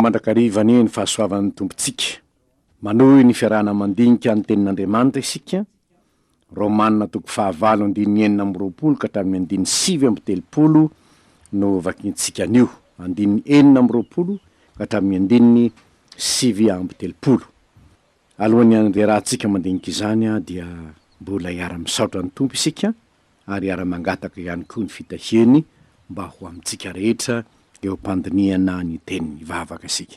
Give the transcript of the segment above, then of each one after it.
Mandrakarivany ny fahasoavan'ny tompontsika. Manohy ny fiarahana mandinika ny Tenin'Andriamanitra isika. Romana 5:9-20 ka hatramin'ny 7:30 no vakintsika anio. 4:20 ka hatramin'ny 7:30. Alohan'ny andrerantsika mandinika izany dia mbola iara-misaotra ny tompo isika ary iara-mangataka ihany koa ny fitahiany mba ho amintsika rehetra eo am-pandiniana ny teniny vavaka isika.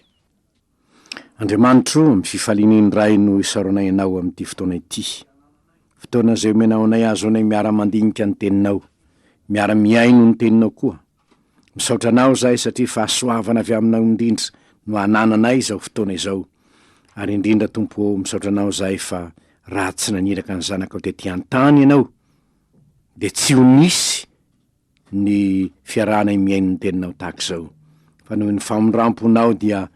Andriamanitro, amin'ny fifalian'ny ray no isaronay anao amin'ity fotoana ity. Fotoana izay omenao anay azo anay miara-mandinika ny teninao, miara-miaino ny teninao koa. Misaotra anao zahay satria fahasoavana avy aminao indrindra no anananay izao fotoana izao. Ary indrindra tompo, misaotra anao zahay fa raha tsy naniraka ny zanakao tety an-tany ianao, dia tsy ho nisy ny fiarahanay miaino ny teninao tahak'izao. Fa noho ny famondramponao dia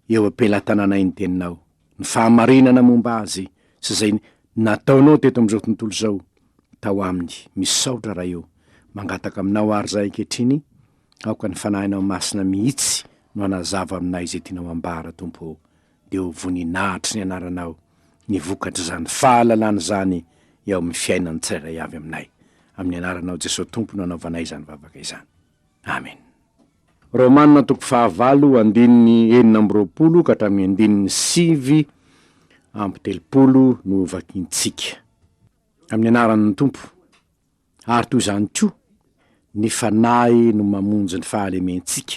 eo ampelantananay ny teninao, ny fahamarinana momba azy sy izay nataonao teto amin'izao tontolo izao tao aminy. Misaotra raha eo, mangataka aminao ary zahay ankehitriny, aoka ny fanahinao masina mihitsy no anazava aminay izay tianao ambara tompo, dia ho voninahitry ny anaranao ny vokatra izany fahalalana izany eo amin'ny fiainany tsirairay avy aminay. Amin'ny anaranao Jesosy tompo no anaovanay izany vavaka izany. Amen. Romana 5:9-20 ka hatramin'ny 7:30 no vakintsika. Amin'ny anaran'ny tompo. Ary toy izany koa, ny fanahy no mamonjy ny fahalementsika.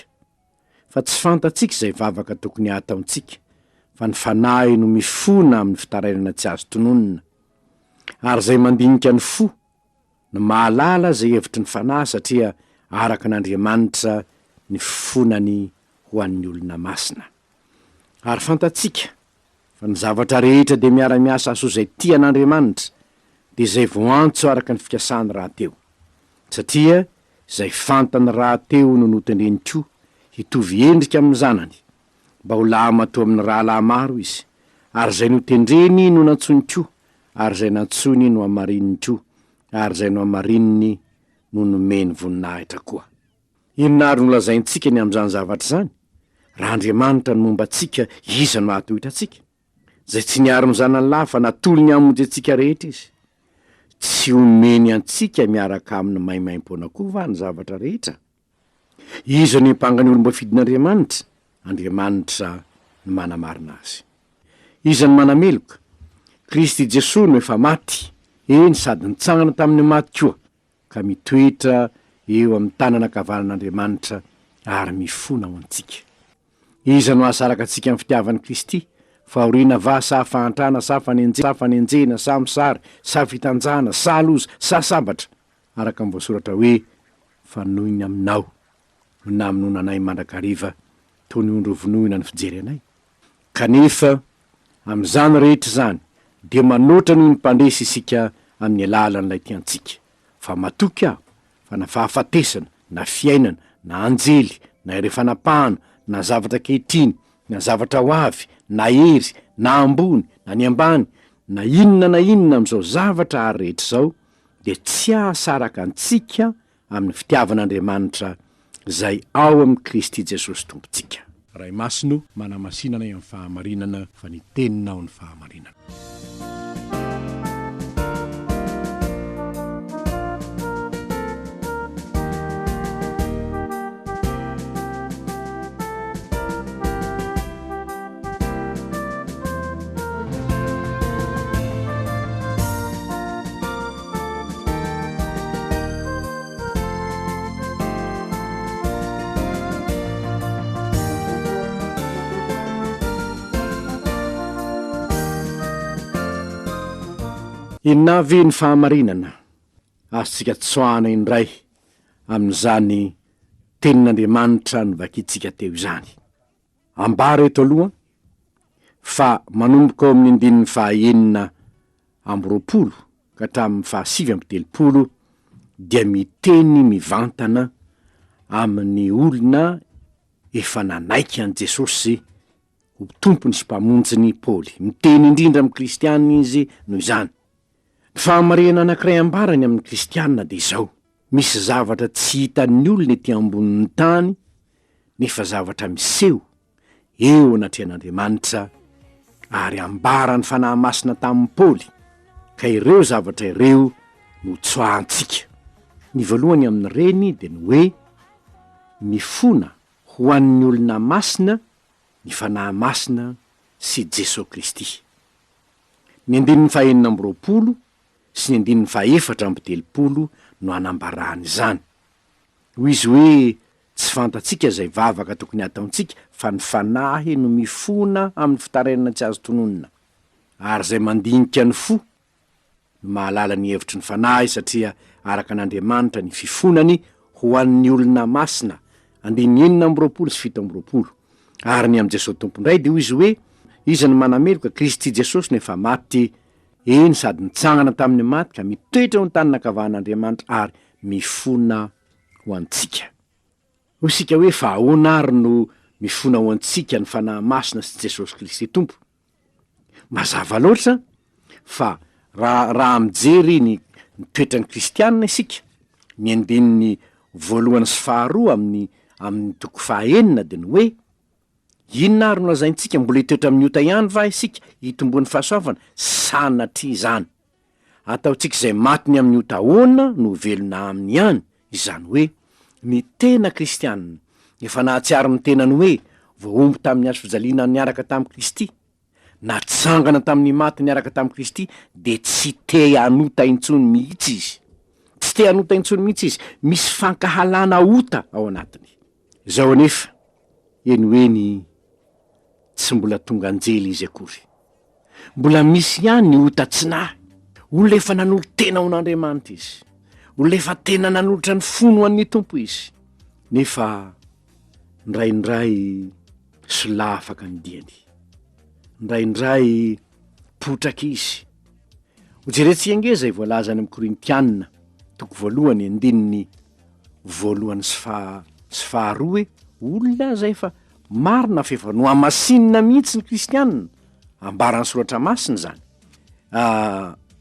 Fa tsy fantatsika izay vavaka tokony ataontsika, fa ny fanahy no mifona amin'ny fitarainana tsy azo tononona. Ary izay mandinika ny fo no mahalala izay hevitry ny fanahy satria araka n'Andriamanitra ny fonany ho an'ny olona masina. Ary fantatsika fa ny zavatra rehetra dia miara-miasa aso izay tian'Andriamanitra, dia izay voaantso araka ny fikasany rahateo. Satria izay fantany rahateo no notendreny koa hitovy endrika amin'ny zanany, mba ho lamatoa amin'ny rahalahy maro izy. Ary izay notendreny no nantsony koa, ary izay nantsony no amarininy koa, ary izay no amarininy no nomeny voninahitra koa. Inona ary no lazaintsika ny amin'izany zavatra izany? Raha Andriamanitra no momba antsika, iza no ahatohitra antsika? Zay tsy niaro ny zanany lahy fa natolony hamonjy antsika rehetra izy. Tsy omeny antsika miaraka amin'ny maimaim-poana koa va ny zavatra rehetra? Iza no impangany olomba fidin'Andriamanitra? Andriamanitra no manamarina azy. Iza no manameloka? Kristy Jesosy no efa maty, eny sady nitsangana tamin'ny maty koa, ka mitoetra eo amin'ny tanana ankavanan'Andriamanitra ary mifona ho antsika. Iza no asaraka antsika amin'ny fitiavan'i Kristy? Fahoriana va sa fahantrana sa fanenjena sa misary sa fitanjana sa loza sa sabatra? Araka amin'ny voasoratra hoe, fanohiny aminao no naminonanay mandrakariva toy ny ondrovonoina ny fijery anay. Kanefa amin'izany rehetra izany dia manoatra noho ny mpandresy isika amin'ny alalan'ilay tiantsika. Fa matoky aho fa na fahafatesana, na fiainana, na anjely, na ire-fanapahana, na zavatra kehitriny, na zavatra ho avy, na ery, na ambony, na ny ambany, na inona amin'izao zavatra ary rehetra izao, dia tsy ahasaraka antsika amin'ny fitiavan'Andriamanitra izay ao amin'ny Kristy Jesosy tompontsika. Ray masino manamasinana amin'ny fahamarinana fa ny teninao ny fahamarinana. Inavy ny fahamarinana azontsika tsoahana indray amin'izany tenin'Andriamanitra no vakitsika teo izany. Ambara eto aloha fa manomboka ao amin'ny 9:20 ka hatramin'ny 7:30 dia miteny mivantana amin'ny olona efa nanaiky an' Jesosy ho tompony sy mpamonjiny Paoly. Miteny indrindra amin'ny kristianina izy noho izany. Ny fahamarinana anankiray ambarany amin'ny kristianina dia izao: misy zavatra tsy hitan'ny olona ety ambonin'ny tany, nefa zavatra miseho eo anatrian'Andriamanitra ary ambarany fanahy masina tamin'ny Paoly ka ireo zavatra ireo no tsoahantsika. Ny voalohany amin'ny reny dia ny hoe mifona ho an'ny olona masina ny fanahy masina sy Jesosy Kristy. Ny 19 sy ny 19 no anambarany izany. Hoy izy hoe tsy fantatsika izay vavaka tokony ataontsika fa ny fanahy no mifona amin'ny fitarenana tsy azo tononona ary izay mandinika ny fo no mahalala ny hevitry ny fanahy satria araka an'Andriamanitra ny fifonany ho an'ny olona masina. 19 sy 17 ary ny am' Jesosy tompondray dia hoy izy hoe iza ny manameloka Kristy Jesosy nefa maty eny sady nitsangana tamin'ny maty ka mitoetra ho ny tananakavan'Andriamanitra ary mifona ho antsika. Ho isika hoe fa ahoana ary no mifona ho antsika ny fanahy masina sy Jesosy Kristy tompo? Mazava loatra fa raha mijery ny toetran'ny kristianina isika, ny andininy 1 sy 2 amin'ny toko 9 dia ny hoe inona ary no lazaintsika mbola hitoetra amin'ny ota ihany va isika hitombon'ny fahasoavana? Sanatria izany ataontsika izay matiny amin'ny ota ahoana no velona aminy ihany. Izany hoe ny tena kristianina efa nahatsiaro ny tenany hoe voaomby tamin'ny hazo fijaliana niaraka tamin'ny Kristy, natsangana tamin'ny maty niaraka tamin'ny Kristy, de tsy te hanota intsony mihitsy izy. Tsy te hanota intsony mihitsy izy. Misy fankahalana ota ao anatiny. Zao anefa eny hoe ny tsy mbola tonga anjely izy akory. Mbola misy ihany ny ota tsinahy. Olona efa nanolo tena ho n'Andriamanitra izy. Olona efa tena nanolotra ny fony ho an'ny tompo izy. Nefa ndraindray sola afaka ny diany. Ndraindray potraka izy. Hojerentsika nge zay voalazany amin'ny Korintianina toko 1 sy 2 olona zay fa marina fefa no hamasinina mihitsy ny kristianina. Ambarany soratra masina zany.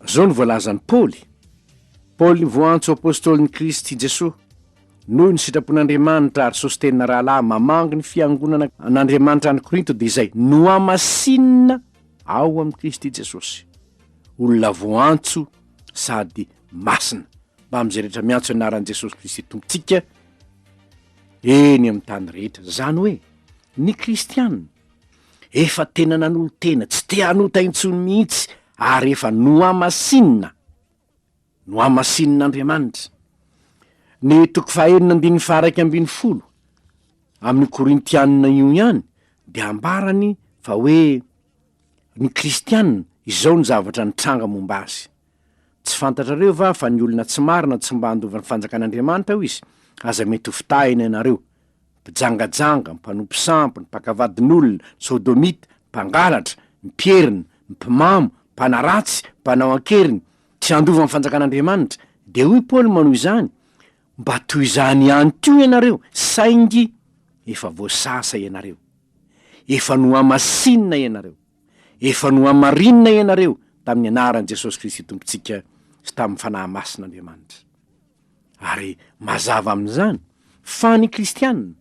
Zao ny voalazany Paoly voaantso apôstôly ny Kristy Jesosy noho ny sitrapon'Andriamanitra ary sositenina rahalahy mamangy ny fiangonana an'Andriamanitra any Korinto dia izay no hamasinina ao amin'ny Kristy Jesosy. Olona voaantso sady masina mba am'izay rehetra miantso anaran'i Jesosy Kristy tompontsika eny amin'ny tany rehetra. Zany hoe ny kristianina efa tena nanolo tena, tsy te hanota intsony mihitsy ary efa no hamasinan'Andriamanitra. Ny toko 9:12 amin'ny Korintianina io ihany dia ambarany fa hoe ny kristianina izao ny zavatra nitranga momba azy. Tsy fantatrareo va fa ny olona tsy marina tsy mba handovany fanjakan'Andriamanitra ho izy? Aza mety ho fitahina ianareo. Mpijangajanga, mpanompo sampy, ny mpakavadin'olona, sodomita, mpangalatra, ny pierina, ny mpimamo, mpanaratsy, mpanao ankeriny, tsy handova ny fanjakan'Andriamanitra. De hoy Paoly manao izany, mba toy izany ihany koa ianareo, saingy efa voasasa ianareo, efa no hamasinina ianareo, efa no hamarinina ianareo tamin'ny anaran'i Jesosy Kristy tompontsika sy tamin'ny fanahy masin'Andriamanitra. Ary mazava amin'izany fa ny kristianina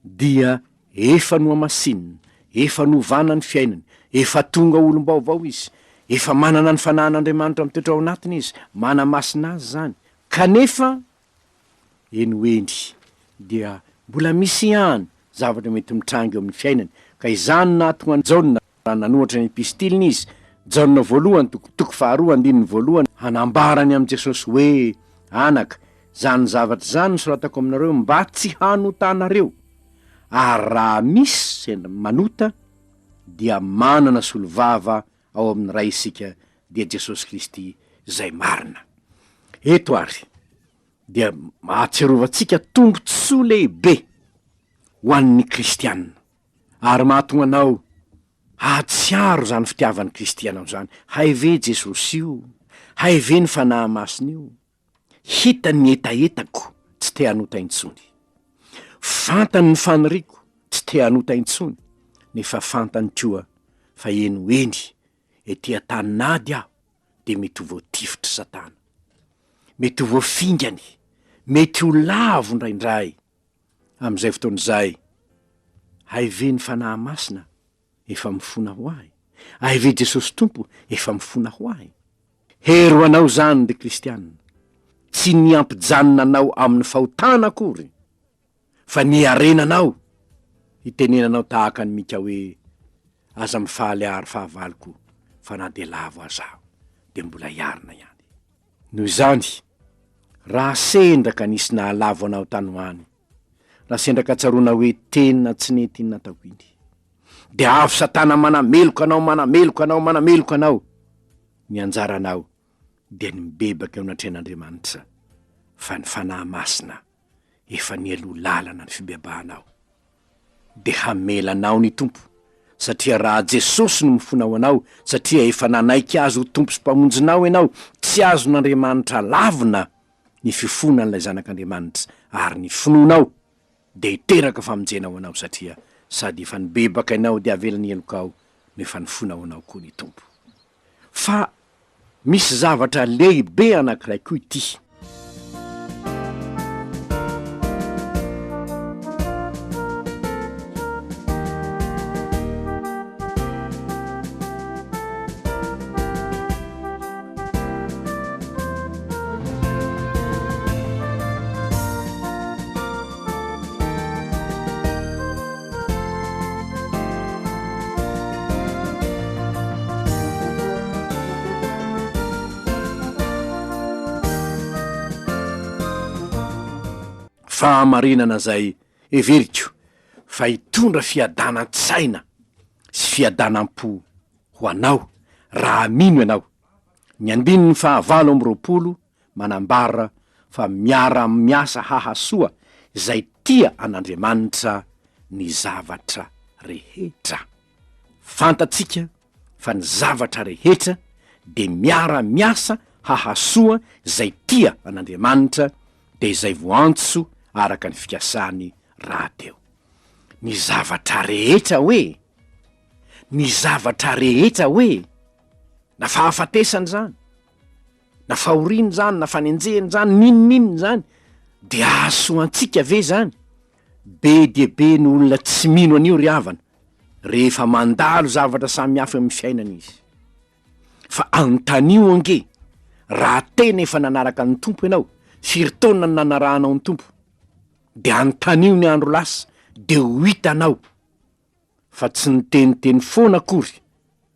dia efa no hamasinina, efa no vana ny fiainany, efa tonga olom-baovao izy, efa manana ny fanahin'Andriamanitra mitoetra ao anatiny izy, mana masina azy zany. Kanefa eny hoendry dia mbola misy ihany zavatra mety mitrangy eo amin'ny fiainany. Ka izany nahatonga ny Jaona raha nanohatra ny epistiliny izy, Jaona 1:2 hanambarany amin'i Jesosy hoe anaka, zany zavatra zany soratako aminareo mba tsy hanotanareo. Ary raha misy zay manota dia manana solovava ao amin'ny ray isika dia Jesosy Kristy zay marina. Eto ary dia mahatsiarovantsika tombontsoa lehibe ho an'ny kristianina. Ary mahatonga anao hatsiaro zany fitiavan'ny kristianao zany. Haive Jesosy io, haive ny fanahy masina io, hitany ny etaetako tsy te hanota intsony, fantany ny faniriko tsy te hanota intsony, nefa fantany koa fa eny hoendry ety an-taninady aho de mety ho voatifitry Satana, mety ho voafingany, mety ho lavo ndraindray. Am'izay fotoan'izay Aive ny fanahy masina efa mifona ho ahy. Aive Jesosy Tompo efa mifona ho ahy. Hery ho anao zany de kristianina. Tsy ny ampijanona anao amin'ny fahotana akory, fa ny arenanao hitenenanao tahaka ny mika hoe aza mifaly ary fahavaloko fa na de lavo azaho de mbola iarina ihany. Noho izany, raha sendraka nisy nahalavo anao tanoany, raha sendraka tsaroana hoe tenina tsy nety iny natao iny, de avy Satana manameloka anao, ny anjaranao dia ny mibebaka eo anatrehan'Andriamanitra, fa ny fanahy masina efa ny aloha lalana ny fibebahanao. De hamelanao ny Tompo, satria raha Jesosy no mifonao anao, satria efa nanaiky azy ho Tompo sy mpamonjinao ianao, tsy azon'Andriamanitra lavina ny fifonan'ilay zanak'Andriamanitra, ary ny finoanao de hiteraka famonjenao anao, satria sady efa nibebaka ianao de avelany elokao nefa nifonao anao koa ny Tompo. Fa misy zavatra lehibe anankiray koa ity. Fahamarinana zay everiko fa hitondra fiadanan-tsaina sy fiadanam-po ho anao raha mino ianao. Ny 15 manambara fa miara-miasa hahasoa izay tia an'Andriamanitra ny zavatra rehetra. Fantatsika fa ny zavatra rehetra de miara-miasa hahasoa izay tia an'Andriamanitra, de izay voaantso araka ny fikasany rahateo. Ny zavatra rehetra hoe, na fahafatesany zany, na fahoriany zany, na fanenjehany zany, ninonninony zany, de ahasoantsika ve zany? Be dia be ny olona tsy mino an'io ry havana rehefa mandalo zavatra samihafa amin'ny fiainana izy. Fa antanio ange, raha tena efa nanaraka ny Tompo ianao, firy-taona ny nanarahanao ny Tompo, de antanio ny andro lasa de ho hitanao fa tsy niteniteny foana akory.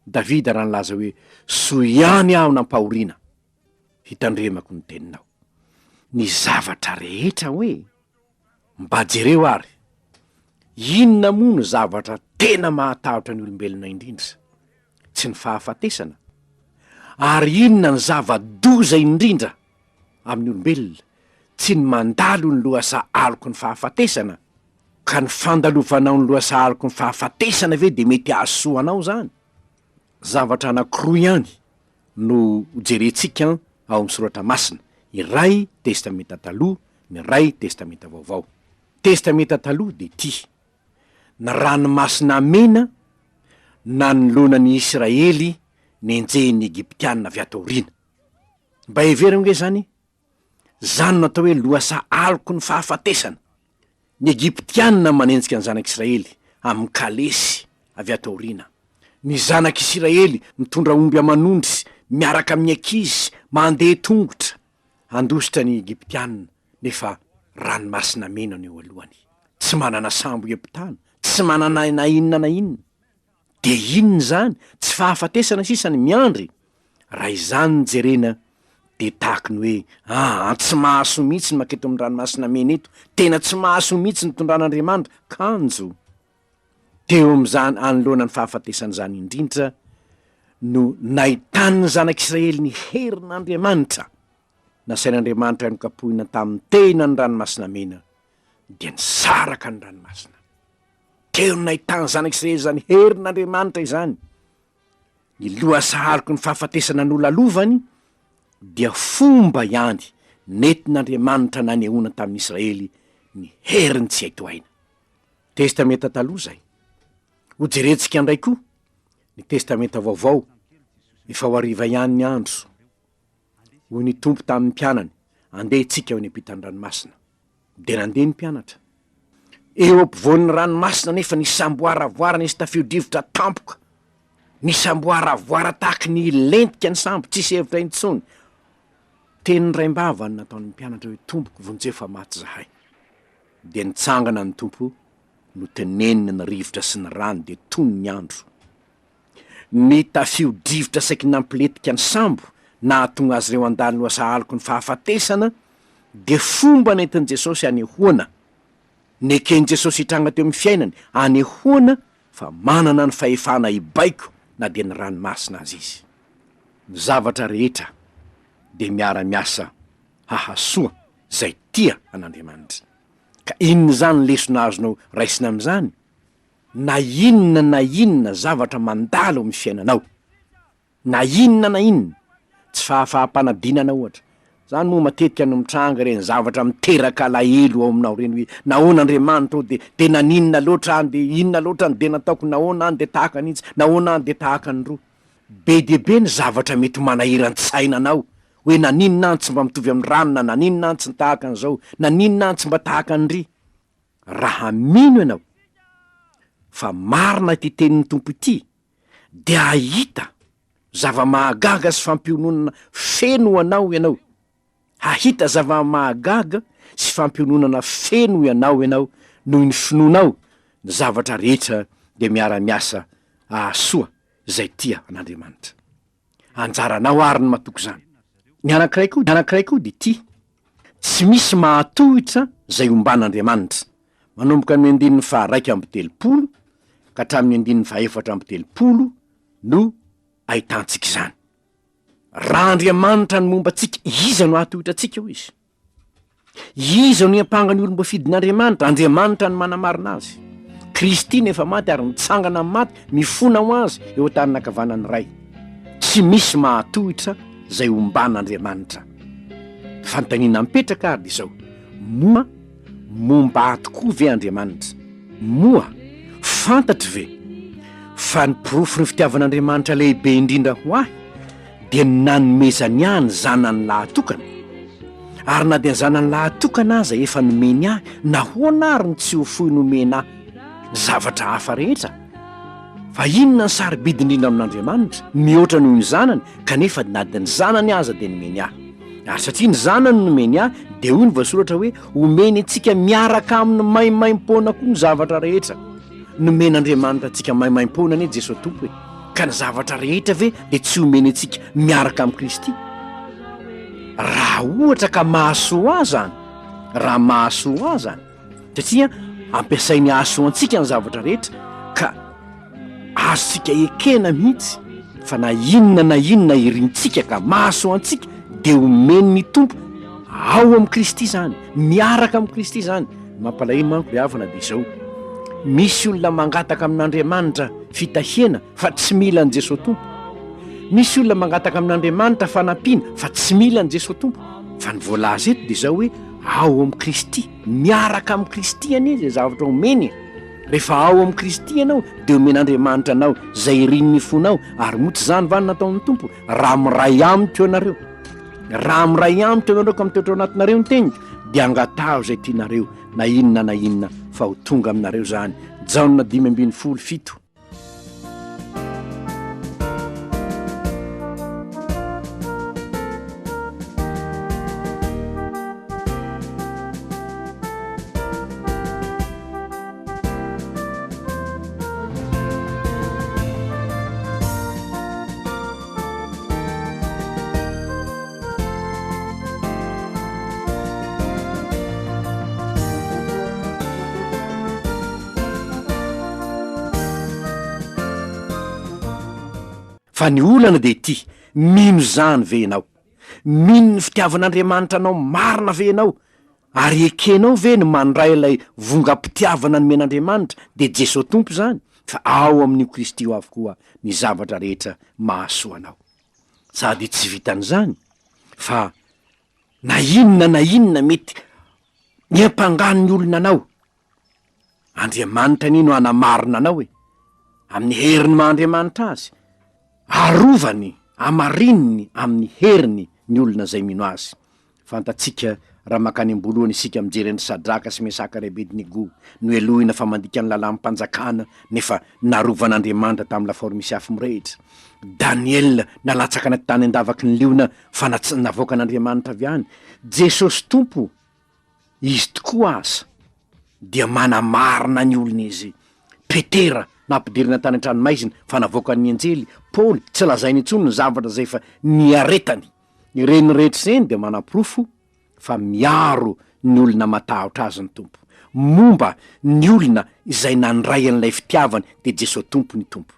Davida raha nilaza hoe soa ihany aho nampahoriana, hitandremako ny teninao. Ny zavatra rehetra hoe, mba jereo ary, inona moa ny zavatra tena mahatahotra ny olombelona indrindra? Tsy ny fahafatesana. Ary inona ny zava-doza indrindra amin'ny olombelona? Tsy ny mandalo ny loasa aloko ny fahafatesana. Ka ny fandalovanao ny loasa aloko ny fahafatesana ve de mety ahasoanao zany? Zavatra anankiroa ihany no jerentsika ao amin'ny soratra masina, iray testamenta taloha, ny iray testamenta vaovao. Testamenta taloha de ty: na ranomasina mena nanoloana Israely nenjehin'ny Egyptianina avy ato aoriana. Mba heverina hoe zany, zany natao hoe loasa aloko ny fahafatesana. Ny Egyptianina manenjika ny zanak'Israely amin'ny kalesy avy ato aoriana. Ny zanak'Israely mitondra omby amanondry, miaraka amin'ny ankizy, mandeha tongotra, andositra ny Egyptianina, nefa ranomasina mena ny eo alohany. Tsy manana sambo epitana, tsy manana na inona na inona. De inona zany? Tsy fahafatesana sisa ny miandry. Raha izany ny jerena de tahaka ny hoe tsy mahaso mihitsy maketo amin'ny ranomasina mena eto, tena tsy mahaso mihitsy ny tondran'Andriamanitra, kanjo. Teo am'zany anoloana ny fahafatesan'izany indrindra no nahitan'ny zanak'Israely ny herin'Andriamanitra. Nasain'Andriamanitra ny kapohina tamin'ny tena ny ranomasina mena, dia nisaraka ny ranomasina. Teo no nahitan'ny zanak'Israely zany herin'Andriamanitra izany. Ny loasa aloko ny fahafatesana nolalovany dia fomba ihany nentin'Andriamanitra nanehoana tamin'Israely ny heriny tsy haitoaina. Testamenta taloha zay. Ho jerentsika ndray koa ny testamenta vaovao, efa ho ariva ihany ny andro hoy ny Tompo tamin'ny mpianany, andeha tsika ho ny ampitan'ny ranomasina. De nandeha ny mpianatra. eo ampovoan'ny ranomasina nefa nisy samboaravoara nisy tafio-drivotra tampoka, nisy samboaravoara tahaky ny lentika ny sambo, tsisy hevitra intsony. Teny raim-bava ny nataon'ny mpianatra hoe tompoko vonjeo fa maty zahay. De nitsangana ny tompo no tenenina ny rivotra sy ny rano de tony ny andro. Ny tafio-drivotra saiky nampiletika ny sambo nahatonga azy reo andalo no asahaloko ny fahafatesana de fomba nentin'i Jesosy anehoana, neken'i Jesosy hitranga teo amin'ny fiainany anehoana fa manana ny fahefana ibaiko na de ny ranomasina azy izy. Ny zavatra rehetra de miara-miasa hahasoa zay tia an'Andriamanitra. Ka inona zany lesona azonao raisina am'zany? Na inona zavatra mandalo amin'ny fiainanao, na inona tsy fahafahampanadinana ohatra. Zany moa matetika no mitranga reny zavatra miteraka alahelo ao aminao reny hoe nahoana Andriamanitra de naninona loatra any de inona loatra any de nataoko, nahoana any de tahaka anitsy, nahoana any de tahaka ny roa. Be de be ny zavatra mety manahiran-tsainanao hoe naninona any tsy mba mitovy amin'ny ranona, naninona any tsy tahaka an'izao, naninona any tsy mba tahaka an'ry. Raha mino ianao fa marina ty tenin'ny tompo ity de ahita zava-mahagaga sy fampiononana feno anao ianao. Hahita zava-mahagaga sy fampiononana feno ianao noho ny finoanao ny zavatra rehetra de miara-miasa hahasoa zay tia an'Andriamanitra. Anjaranao ary ny matoko zany. Ny anankiray koa de ty: tsy misy mahatohitra zay omban'Andriamanitra. Manomboka amin'ny andininy fa 1:30 ka hatramin'ny andininy fa 4:30 no ahitantsika izany. Raha Andriamanitra ny momba antsika, iza no ahatohitra antsika ho izy? Iza no iampangany olomba fidin'Andriamanitra? Andriamanitra ny manamarina azy. Kristy nefa maty ary mitsangana amin'ny maty, mifona ho azy eo an-taniny ankavanany ray. Tsy misy mahatohitra zay omban'Andriamanitra. Fanontaniana mipetraka ary izao: moa momba atokoa ve Andriamanitra? Moa fantatry ve fa ny porofo ny fitiavan'Andriamanitra lehibe indrindra ho ahy de nanomezany ahy ny zanany lahatokana? Ary na de ny zanany lahatokana aza efa nomeny ahy, nahoana ary ny tsy ho fohy nomena ahy ny zavatra hafa rehetra? Fa inona ny sarobidy indrindra amin'Andriamanitra mihoatra noho ny zanany, kanefa na de ny zanany aza de nomeny ahy. Ary satria ny zanany nomeny ahy de hoy ny voasoratra hoe omeny antsika miaraka amin'ny maimaim-pona koa ny zavatra rehetra. Nomen'Andriamanitra antsika maimaim-pona anie Jesosy Tompo hoe, ka ny zavatra rehetra ve de tsy omeny antsika miaraka amin'ny Kristy? Raha ohatra ka mahasoa ahy zany, raha mahasoa ahy zany, satria ampiasainy hahasoa antsika ny zavatra rehetra ka azontsika ekena mihitsy fa na inona irintsika ka mahasoa antsika de omeny ny tompo ao amin'ny Kristy zany, miaraka amin'ny Kristy zany. Mampalahelo manko le havana de izao: misy olona mangataka amin'Andriamanitra fitahiana fa tsy mila an' Jesosy Tompo. Misy olona mangataka amin'Andriamanitra fanampiana fa tsy mila an' Jesosy Tompo. Fa ny voalaza eto de zao hoe ao amin'ny Kristy, miaraka amin'ny Kristy anie zay zavatra omeny. Rehefa ao amin'ny Kristy ianao de omen'Andriamanitra anao zay rin'ny fonao, ary motsy zany va ny nataon'ny Tompo. Raha miray aminy teo anareo, raha miray aminy teo anareo ka mitoetra ao anatinareo ny teniko de angatao zay tianareo, na inona fa ho tonga aminareo zany. Jaona 5:17. Fa ny olana de ty: mino zany ve ianao? Mino ny fitiavan'Andriamanitra anao marina ve ianao? Ary ekenao ve ny mandray ilay vongam-pitiavana nomen'Andriamanitra de Jesosy Tompo zany? Fa ao amin'io Kristy io avokoa ny zavatra rehetra mahasoa anao. Sady tsy vitan'izany fa na inona mety miampangano ny olona anao, Andriamanitra nino anamarina anao hoe amin'ny heriny Mahandriamanitra azy, arovany, amarininy amin'ny heriny ny olona zay mino azy. fantatsika raha makany ambolohany isika mijery ny Sadraka sy Mesaka ry Abednego no elohina fa mandika ny lalam-panjakana nefa narovan'Andriamanitra tamin'ny lafaoro misy afo mirehitra. Daniel nalatsaka anaty tany andavaky ny liona fa navoaka an'Andriamanitra avy any. Jesosy tompo izy tokoa aza dia manamarina ny olona izy. Petera nampidirina tany an-tranomaizina fa navoaka ny anjely. Paoly tsy lazainy intsony ny zavatra zay fa niaretany. Ireny rehetra zeny dia manam-porofo fa miaro ny olona matahotra azy ny tompo. Momba ny olona izay nandray an'ilay fitiavany de Jesosy tompo ny tompo.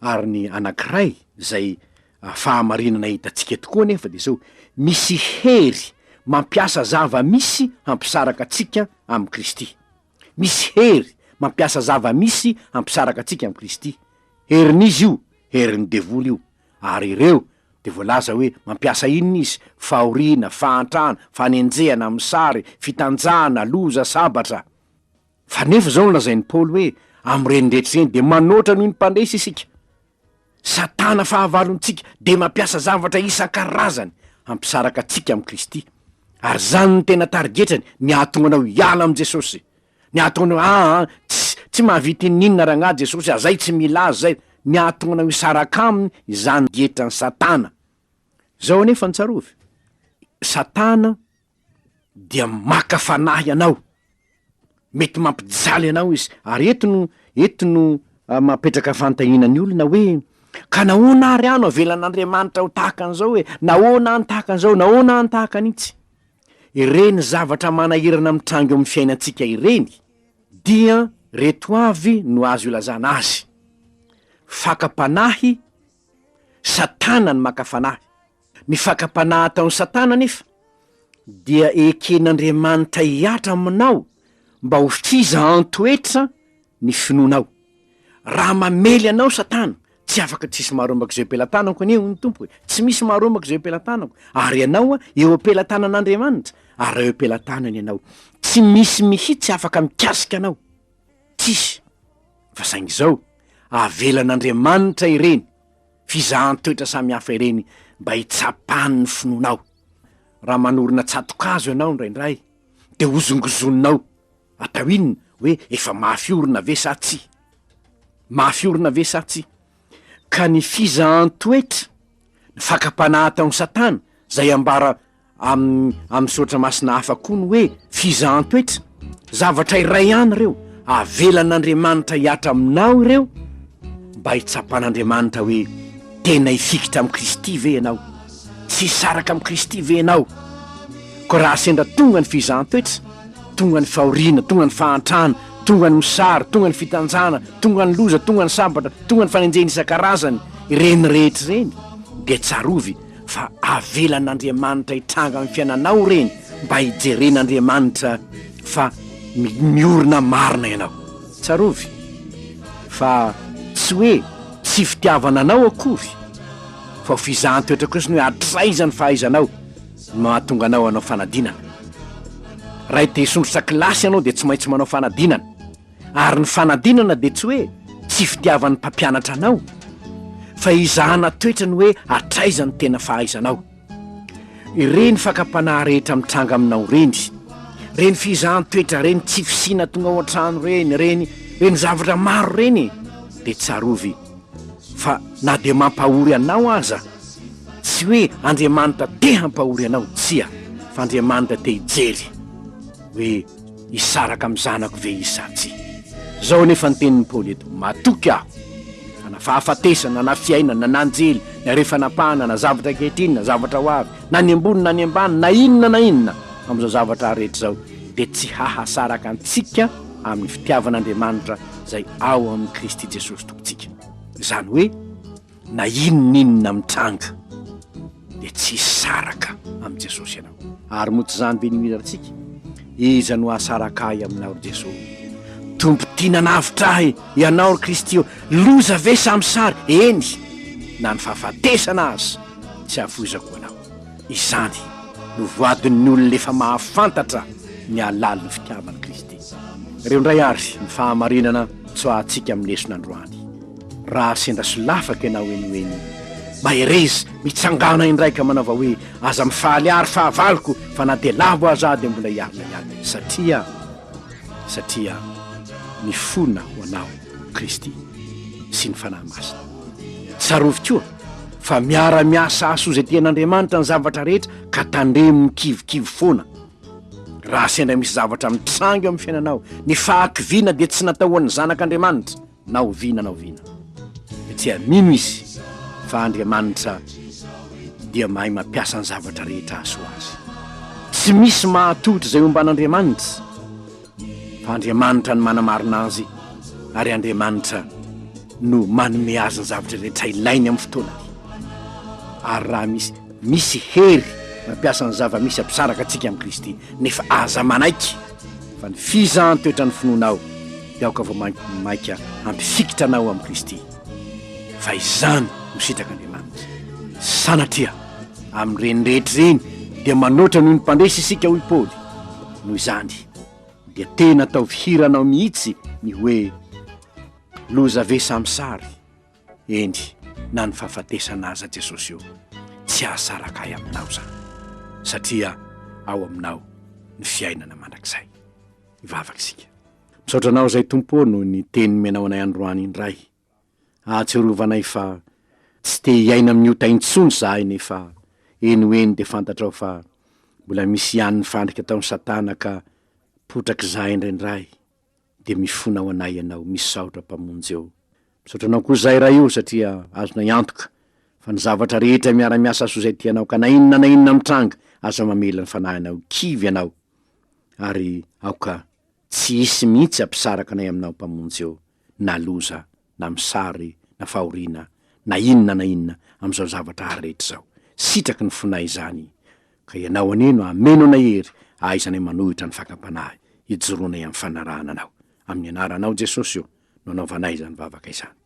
Ary ny anankiray zay fahamarinana hitantsika tokoa nefa de zao, misy hery mampiasa zava-misy hampisaraka atsika amin'ny Kristy. Misy hery mampiasa zava-misy hampisaraka atsika amin'ny Kristy. Herin'izy io, herin'ny devoly io. Ary ireo de voalaza hoe mampiasa inona izy? Fahoriana, fahantrana, fanenjehana, misary, fitanjahana, loza, sabatra. Fa nefa zao nolazain'ny Paoly hoe am'ireny rehetra reny de manoatra noho ny mpandresy isika. Satana fahavalontsika de mampiasa zavatra isan-karazany hampisaraka atsika amin'ny Kristy. Ary zany ny tena tarigetrany, ny ahatonga anao hiala am' Jesosy. Ny ahatonga anao tsy mahavita ninona raha Jesosy, azay tsy mila azy zay. Ny ahatonga anao hisaraka aminy izany dietra ny Satana. Zao nefa ntsarovy, Satana dia maka fanahy anao, mety mampijaly anao izy. Ary eto no mapetraka fantahinany olona hoe ka nahoana ary ano avelan'Andriamanitra ho tahaka an'izao hoe nahoana any tahaka an'izao, nahoana any tahaka an'itsy. Ireny zavatra manahirana mitrango amin'ny fiainantsika ireny dia reto avy no azo ilazana azy. Fakapanahy, Satana ny maka fanahy. Ny fakapanahy ataon'ny Satana nefa dia eken'Andriamanitra hiatra aminao mba ho fiza antoetra ny finoanao. Raha mamely anao Satana, tsy afaka tsisy maharombaka zay ampelantanako anie ny tompo hoe tsy misy maharombaka zay ampelantanako. Ary ianao eo ampelantanan'Andriamanitra, ary eo ampelantanany ianao. Tsy misy mihitsy afaka mikasika anao. Tsisy. Fa saingy zao, avelan'Andriamanitra ireny fizahan-toetra samihafa ireny mba hitsapany ny finoanao. Raha manorina tsatokazo ianao ndraindray de hozongozonao. Atao inona hoe efa mahafiorina ve sa tsy? Mahafiorina ve sa tsy? Ka ny fizahan-toetra, ny fakapanahy ataon'ny Satana zay ambara amin'ny soratra masina hafa koa ny hoe fizahan-toetra, zavatra iray ihany reo, avelan'Andriamanitra hiatra aminao ireo mba hitsapan'Andriamanitra hoe tena hifikitra amin'ny Kristy ve ianao, tsy saraka amin'ny Kristy ve ianao. Ko raha sendra tonga ny fizahan-toetra, tonga ny fahoriana, tonga ny fahantrana, tonga ny misary, tonga ny fitanjana, tonga ny loza, tonga ny sabatra, tonga ny fanenjehana isan-karazany, ireny rehetra reny de tsarovy fa avelan'Andriamanitra hitranga amin'ny fiainanao reny mba hijeren'Andriamanitra fa miorina marina ianao. Tsarovy fa tsy hoe tsy fitiavana anao akory, fa ho fizahan-toetra kosa ny hoe atraizany fahaizanao mahatonga anao fanadinana. Raha te hisondrotra kilasy ianao de tsy maintsy manao fanadinana. Ary ny fanadinana de tsy hoe tsy fitiavan'ny mpampianatra anao, fa izahana toetra ny hoe atraizany tena fahaizanao. Ireny fakapanahy rehetra mitranga aminao reny fizahan-toetra reny, tsy fisina tonga ao an-trano reny zavatra maro reny de tsarovy fa na de mampahory anao aza, tsy hoe Andriamanitra te hampahory anao, tsia, fa Andriamanitra te hijery hoe hisaraka amin'ny zanako ve izy sa tsy. Zao nefa ny tenin'ny Paoly eto, matoky aho na fahafatesana, na fiainana, na anjely, na refanapahana, na zavatra ankehitriny, na zavatra ho avy, na ny ambony na ny ambany, na inona am'izao zavatra rehetra zao de tsy hahasaraka antsika amin'ny fitiavan'Andriamanitra zay ao amin'ny Kristy Jesosy tompontsika. Zany hoe na inona mitranga de tsy saraka amin'ny Jesosy ianao. Ary moa tsy zany be ny miratsika, iza no hasaraka ahy aminao ry Jesosy? Tompo tia nanavitra ahy ianao ry Kristy io, loza ve samsary? Eny, na ny fahafatesana azy tsy hafozako anao. Izany no voadin'ny olona efa mahafantatra ny alala ny fitiavan'i Kristy. Reo ndray ary ny fahamarinana tsoahantsika amin'ny lesona androany. Raha sendra solafaka ianao eny baherezy mitsangana indraika manava hoe aza mifaly ary fahavaloko fa na de lavo azady mbola iarina ihany satria mifona ho anao Kristy sy ny fanahy masina. Tsarovy koa fa miara-miasa aso zay Tenin'Andriamanitra ny zavatra rehetra ka tandremo mikivikivi foana. Raha sendra misy zavatra mitsangy amin'ny fiainanao, ny fahakiviana dia tsy natao ho an'ny zanak'Andriamanitra, nao viana dia mino izy fa Andriamanitra dia mahay mampiasa ny zavatra rehetra aso azy. Tsy misy mahatotra zay omban'Andriamanitra fa Andriamanitra ny manamarina azy ary Andriamanitra no manome azy ny zavatra rehetra ilainy amin'ny fotoana. Ary raha misy hery mampiasa ny zava-misy ampisaraka antsika amin'ny Kristy nefa aza manaiky fa ny fizahany toetra ny finoanao dia aoka vao maika ampifikitra anao amin'ny Kristy fa izany misitraka Andriamanitra. Sanatria amin'ireny rehetra reny dia manoatra noho ny mpandresy isika hoy Paoly. Noho izany dia tena atao vihiranao mihitsy ny hoe loza ve samsary endry na ny fahafatesana aza Jesosy io tsy ahasaraka aminao zany satria ao aminao ny fiainana mandrakizay. Ivavaka isika. Misaotra anao zay Tompo no ny teny menao anay androany indray. Ahatsiarovanay fa tsy te hiaina amin'ny otaintsony zahay nefa eny de fantatrao fa mbola misy ihany ny fandrika ataon'ny Satana ka potraky zahay indraindray de mifona ao anay ianao misy saotra mpamonjy eo. Misaotra anao koa zay raha io satria azonay antoka fa ny zavatra rehetra miara-miasa aso zay tianao ka na inona mitranga aza mamela ny fanahinao kivy ianao ary aoka tsy hisy mihitsy ampisaraka anay aminao mpamonjy eo na loza na misary na fahoriana na inona am'izao zavatra rehetra zao. Sitraky ny fonay izany ka ianao aneno ameno anay hery aizanay manohitra ny fakampanahy ijoroanay amin'ny fanarahana anao amin'ny anaranao Jesosy io no anaovanay izany vavaka izany.